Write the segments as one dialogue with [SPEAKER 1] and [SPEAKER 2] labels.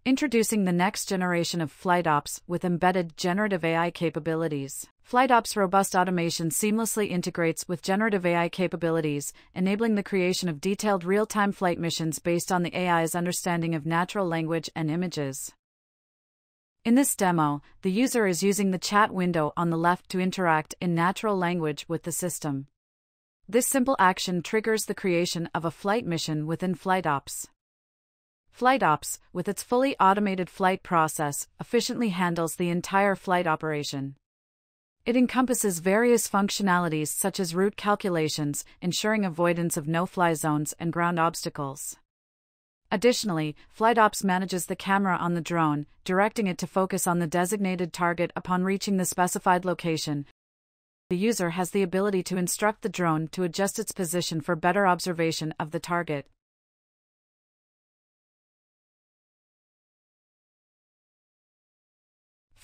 [SPEAKER 1] Introducing the next generation of FlightOps with embedded generative AI capabilities. FlightOps' robust automation seamlessly integrates with generative AI capabilities, enabling the creation of detailed real-time flight missions based on the AI's understanding of natural language and images. In this demo, the user is using the chat window on the left to interact in natural language with the system. This simple action triggers the creation of a flight mission within FlightOps. FlightOps, with its fully automated flight process, efficiently handles the entire flight operation. It encompasses various functionalities such as route calculations, ensuring avoidance of no-fly zones and ground obstacles. Additionally, FlightOps manages the camera on the drone, directing it to focus on the designated target upon reaching the specified location. The user has the ability to instruct the drone to adjust its position for better observation of the target.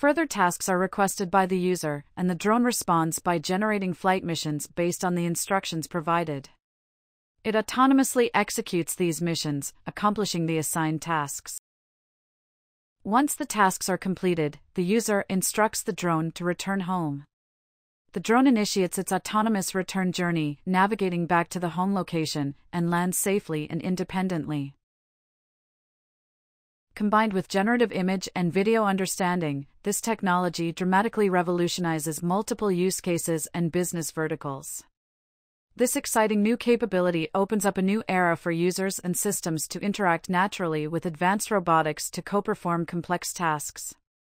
[SPEAKER 1] Further tasks are requested by the user, and the drone responds by generating flight missions based on the instructions provided. It autonomously executes these missions, accomplishing the assigned tasks. Once the tasks are completed, the user instructs the drone to return home. The drone initiates its autonomous return journey, navigating back to the home location, and lands safely and independently. Combined with generative image and video understanding, this technology dramatically revolutionizes multiple use cases and business verticals. This exciting new capability opens up a new era for users and systems to interact naturally with advanced robotics to co-perform complex tasks.